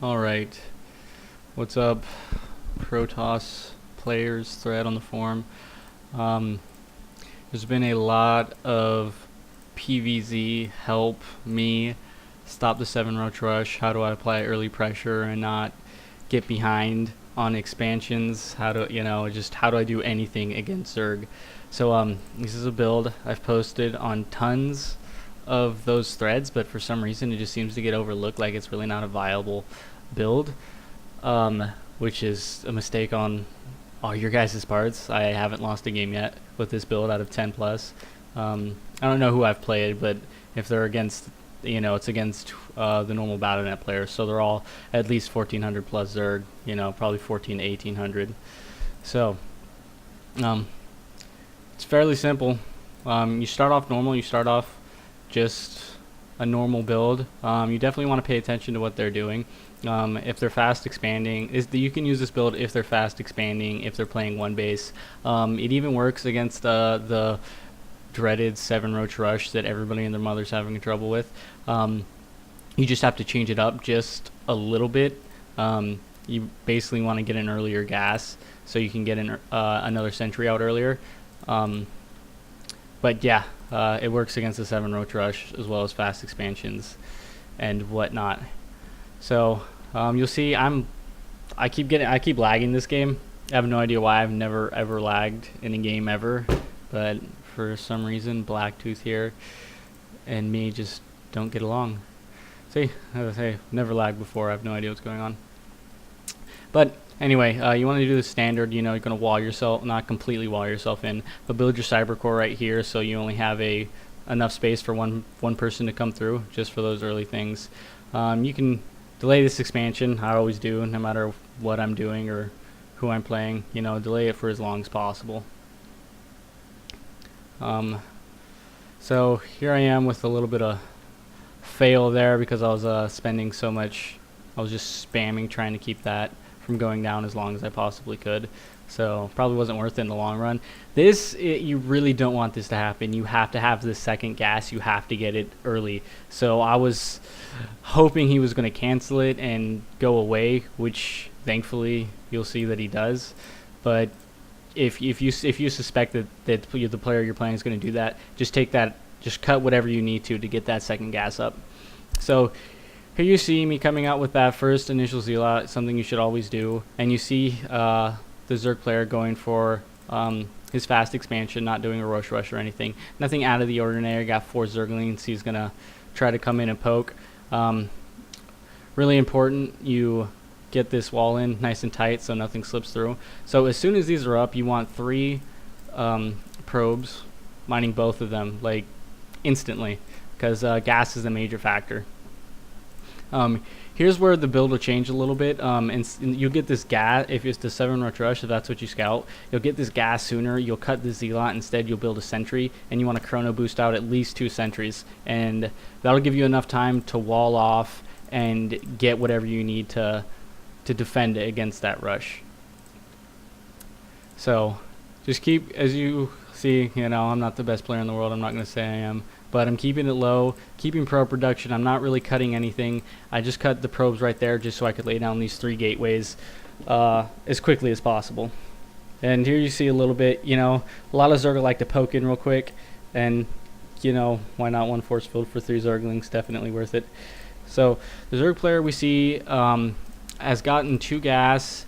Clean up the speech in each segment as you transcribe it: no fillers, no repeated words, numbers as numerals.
Alright, what's up, Protoss players thread on the forum? Um, there's been a lot of PvZ help me stop the 7-roach rush. How do I apply early pressure and not get behind on expansions? How do how do I do anything against Zerg? So this is a build I've posted on tons of those threads, but for some reason it just seems to get overlooked, like it's really not a viable build, which is a mistake on all your guys' parts. I haven't lost a game yet with this build out of 10 plus. I don't know who I've played, but if they're against, it's against the normal Battle.net players, so they're all at least 1400 plus Zerg, probably 14 to 1800. So it's fairly simple. You start off normal, you start off just a normal build. You definitely want to pay attention to what they're doing. If they're fast expanding, you can use this build if they're fast expanding, if they're playing one base. It even works against the dreaded 7-roach rush that everybody and their mother's having trouble with. You just have to change it up just a little bit. You basically want to get an earlier gas so you can get another sentry out earlier. But yeah, it works against the 7-roach rush as well as fast expansions and whatnot. So you'll see I keep lagging this game. I have no idea why. I've never ever lagged in a game ever, but for some reason Blacktooth here and me just don't get along. See, hey, never lagged before. I have no idea what's going on. But anyway, you want to do the standard. You're going to wall yourself, not completely wall yourself in, but build your cyber core right here, so you only have enough space for one person to come through, just for those early things. You can delay this expansion. I always do, no matter what I'm doing or who I'm playing. Delay it for as long as possible. So here I am with a little bit of fail there because I was spending so much. I was just spamming trying to keep that from going down as long as I possibly could. So probably wasn't worth it in the long run. You really don't want this to happen. You have to have this second gas. You have to get it early. So I was hoping he was going to cancel it and go away, which thankfully you'll see that he does. But if you suspect that the player you're playing is going to do that, just cut whatever you need to get that second gas up. So here you see me coming out with that first initial Zealot, something you should always do, and you see the Zerg player going for his fast expansion, not doing a rush or anything. Nothing out of the ordinary. Got 4 Zerglings. He's going to try to come in and poke. Really important you get this wall in nice and tight so nothing slips through. So as soon as these are up, you want 3 probes, mining both of them, like instantly, because gas is a major factor. Here's where the build will change a little bit, and you'll get this gas if it's the 7-roach rush, if that's what you scout. You'll get this gas sooner. You'll cut the Zealot. Instead, you'll build a sentry, and you want to chrono boost out at least 2 sentries, and that'll give you enough time to wall off and get whatever you need to defend against that rush. So just keep, as you see, I'm not the best player in the world. I'm not going to say I am. But I'm keeping it low, keeping probe production. I'm not really cutting anything. I just cut the probes right there just so I could lay down these 3 gateways as quickly as possible. And here you see a little bit, a lot of Zerg like to poke in real quick. And, why not 1 force field for 3 Zerglings? Definitely worth it. So the Zerg player we see has gotten 2 gas,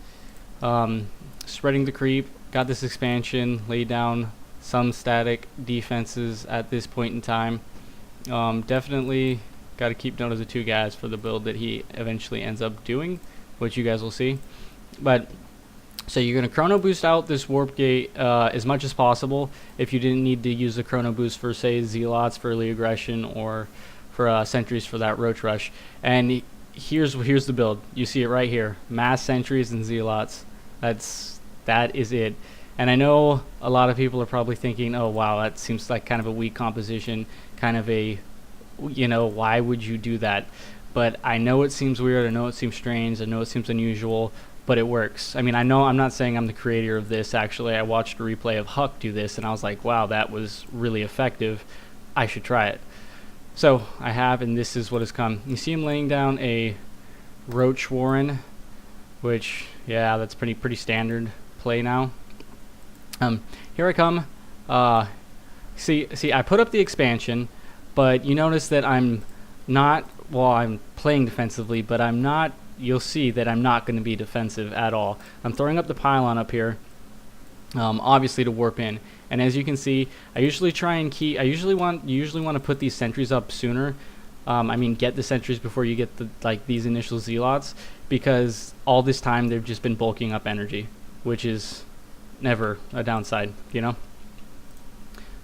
spreading the creep, got this expansion, laid down some static defenses at this point in time. Definitely got to keep note of the 2 gas for the build that he eventually ends up doing, which you guys will see. But so you're going to chrono boost out this warp gate as much as possible. If you didn't need to use the chrono boost for, say, Zealots for early aggression or for sentries for that roach rush. And here's the build. You see it right here: mass sentries and Zealots. That is it. And I know a lot of people are probably thinking, oh wow, that seems like kind of a weak composition, kind of a, why would you do that? But I know it seems weird, I know it seems strange, I know it seems unusual, but it works. I mean, I'm not saying I'm the creator of this. Actually, I watched a replay of Huck do this and I was like, wow, that was really effective. I should try it. So I have, and this is what has come. You see him laying down a Roach Warren, which, yeah, that's pretty standard play now. Here I come. See, I put up the expansion, but you notice that I'm not, well, I'm playing defensively, but I'm not, you'll see that I'm not going to be defensive at all. I'm throwing up the pylon up here, obviously to warp in. And as you can see, I usually try and keep, you usually want to put these sentries up sooner. I mean, get the sentries before you get the, like, these initial zealots, because all this time they've just been bulking up energy, which is never a downside, you know?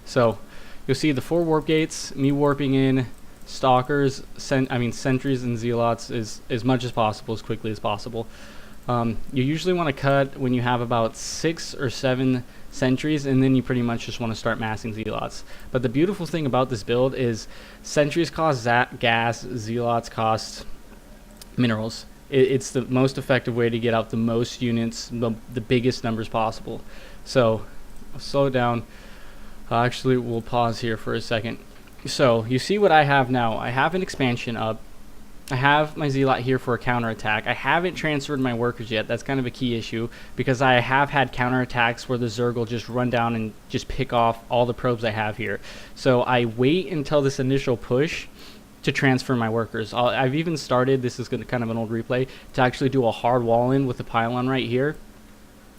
So you'll see the 4 warp gates, me warping in stalkers, sentries and zealots as much as possible, as quickly as possible. You usually want to cut when you have about 6 or 7 sentries, and then you pretty much just want to start massing zealots. But the beautiful thing about this build is sentries cost gas, zealots cost minerals. It's the most effective way to get out the most units, the biggest numbers possible. So I'll slow it down. Actually, we'll pause here for a second. So you see what I have now. I have an expansion up. I have my zealot here for a counterattack. I haven't transferred my workers yet. That's kind of a key issue, because I have had counterattacks where the Zerg will just run down and just pick off all the probes I have here. So I wait until this initial push to transfer my workers. I've even started, this is kind of an old replay, to actually do a hard wall in with the pylon right here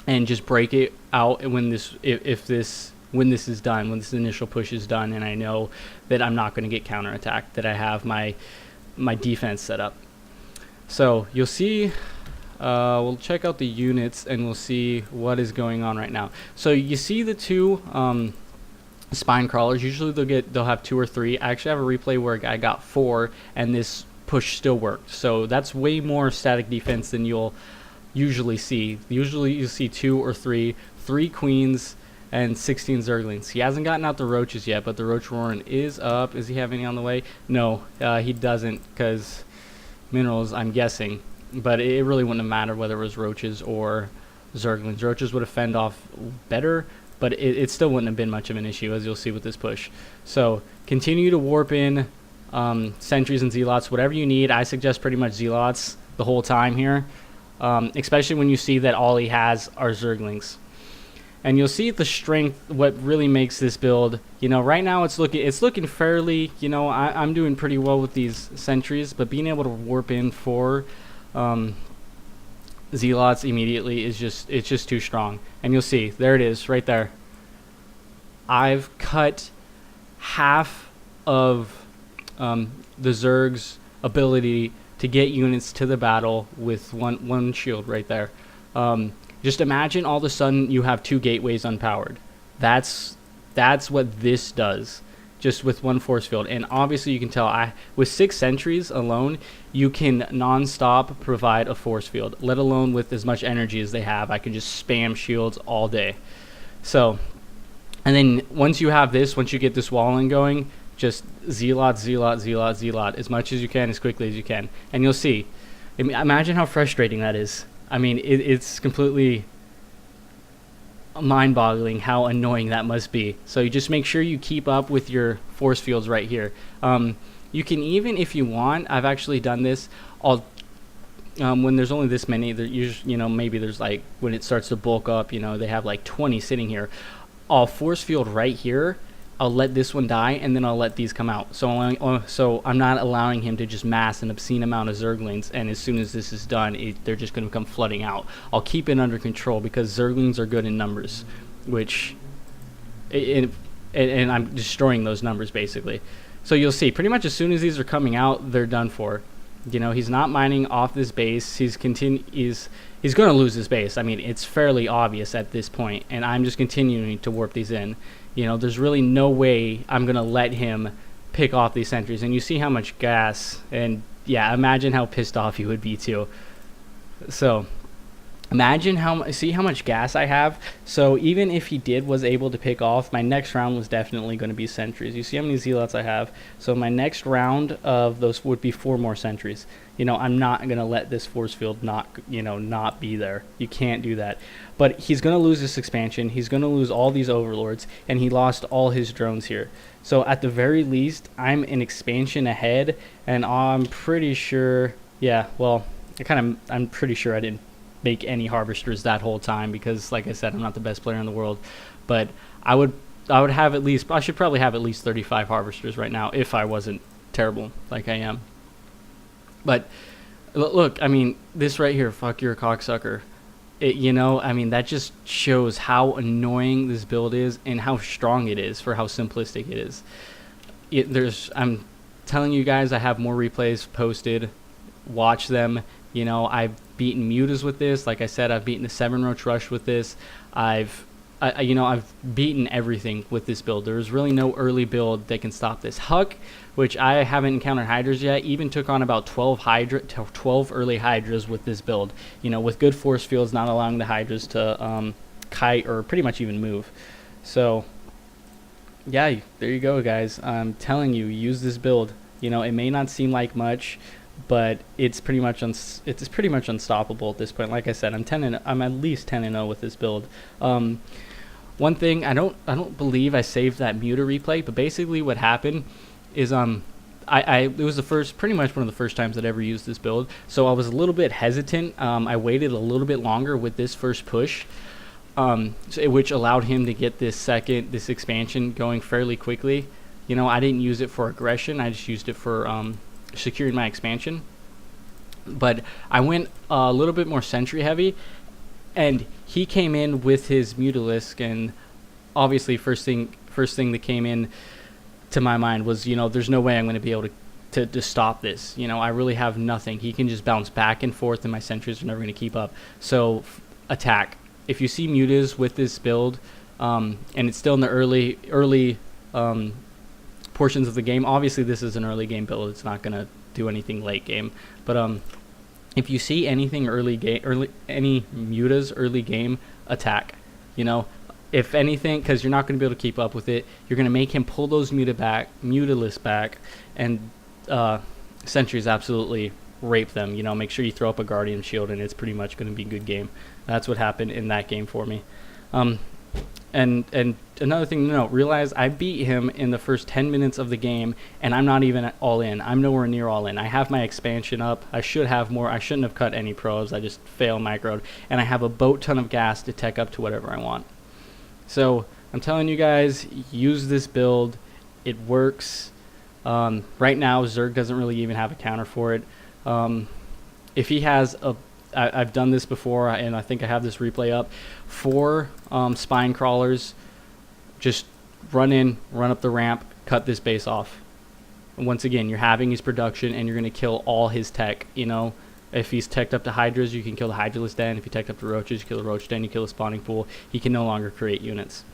and just break it out when this is done, when this initial push is done, and I know that I'm not going to get counterattacked, that I have my defense set up. So you'll see, we'll check out the units and we'll see what is going on right now. So you see the 2 spine crawlers. Usually they'll have 2 or 3. I actually have a replay where I got 4 and this push still worked. So that's way more static defense than you'll usually see. Usually you'll see 2 or 3 queens and 16 zerglings. He hasn't gotten out the roaches yet, but the roach warren is up. Does he have any on the way? No, he doesn't, because minerals, I'm guessing. But it really wouldn't have mattered whether it was roaches or zerglings. Roaches would have fend off better, but it still wouldn't have been much of an issue, as you'll see with this push. So continue to warp in sentries and zealots, whatever you need. I suggest pretty much zealots the whole time here, especially when you see that all he has are zerglings. And you'll see the strength, what really makes this build, you know, right now it's looking fairly, you know, I'm doing pretty well with these sentries, but being able to warp in 4 zealots immediately is it's just too strong. And you'll see, there it is, right there. I've cut half of the Zerg's ability to get units to the battle with one shield right there. Just imagine all of a sudden you have 2 gateways unpowered. That's what this does, just with 1 force field. And obviously you can tell, with 6 sentries alone, you can non-stop provide a force field, let alone with as much energy as they have. I can just spam shields all day. So, and then once you have this, once you get this walling going, just zealot, zealot, zealot, zealot, as much as you can, as quickly as you can. And you'll see, imagine how frustrating that is. I mean, it's completely mind-boggling how annoying that must be. So you just make sure you keep up with your force fields right here. You can even, if you want, I've actually done this, when there's only this many, you know, maybe there's like, when it starts to bulk up, you know, they have like 20 sitting here. I'll force field right here, I'll let this one die, and then I'll let these come out. So I'm not allowing him to just mass an obscene amount of Zerglings, and as soon as this is done, they're just going to come flooding out. I'll keep it under control, because Zerglings are good in numbers, and I'm destroying those numbers, basically. So you'll see, pretty much as soon as these are coming out, they're done for. You know, he's not mining off this base. He's going to lose his base. I mean, it's fairly obvious at this point, and I'm just continuing to warp these in. You know, there's really no way I'm going to let him pick off these sentries. And you see how much gas, and yeah, imagine how pissed off he would be too. So imagine see how much gas I have. So even if he was able to pick off, my next round was definitely going to be sentries. You see how many zealots I have. So my next round of those would be 4 more sentries. You know, I'm not going to let this force field not be there. You can't do that. But he's going to lose this expansion. He's going to lose all these overlords, and he lost all his drones here. So at the very least, I'm an expansion ahead, and I'm pretty sure, yeah, well, I'm pretty sure I didn't make any harvesters that whole time because, like I said, I'm not the best player in the world. But I would have at least, I should probably have at least 35 harvesters right now if I wasn't terrible like I am. But look, I mean, this right here, fuck you're a cocksucker. You know, I mean, that just shows how annoying this build is and how strong it is for how simplistic it is. I'm telling you guys, I have more replays posted. Watch them. You know, I've beaten mutas with this. Like I said, I've beaten the 7-roach rush with this. I've beaten everything with this build. There's really no early build that can stop this. Huck, which I haven't encountered hydras yet, even took on about 12 early hydras with this build. You know, with good force fields, not allowing the hydras to kite or pretty much even move. So, yeah, there you go, guys. I'm telling you, use this build. You know, it may not seem like much, but it's pretty much unstoppable at this point. Like I said, I'm at least 10-0 with this build. One thing, I don't believe I saved that muta replay, but basically what happened is it was pretty much one of the first times I'd ever used this build, so I was a little bit hesitant. I waited a little bit longer with this first push, which allowed him to get this expansion going fairly quickly. You know, I didn't use it for aggression, I just used it for securing my expansion. But I went a little bit more sentry heavy, and he came in with his Mutalisk, and obviously first thing that came in to my mind was, you know, there's no way I'm going to be able to stop this. You know, I really have nothing. He can just bounce back and forth, and my sentries are never going to keep up. So attack. If you see mutas with this build, and it's still in the early portions of the game, obviously this is an early game build. It's not going to do anything late game, but if you see anything any mutas early game, attack. You know, if anything, because you're not going to be able to keep up with it, you're going to make him pull those mutalists back, and sentries absolutely rape them. You know, make sure you throw up a guardian shield, and it's pretty much going to be a good game. That's what happened in that game for me. And another thing to note, realize I beat him in the first 10 minutes of the game, and I'm not even all in. I'm nowhere near all in. I have my expansion up. I should have more. I shouldn't have cut any probes. I just fail microed. And I have a boat ton of gas to tech up to whatever I want. So I'm telling you guys, use this build. It works. Right now, Zerg doesn't really even have a counter for it. If he has I've done this before, and I think I have this replay up. 4 spine crawlers, just run up the ramp, cut this base off. And once again, you're having his production, and you're going to kill all his tech. You know, if he's teched up to hydras, you can kill the hydralist den. If you teched up to roaches, you kill the roach den. You kill the spawning pool. He can no longer create units.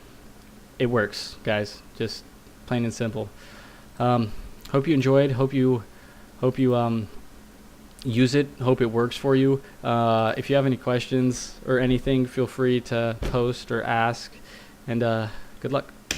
It works, guys. Just plain and simple. Hope you enjoyed. Hope you use it. Hope it works for you. If you have any questions or anything, feel free to post or ask, and good luck.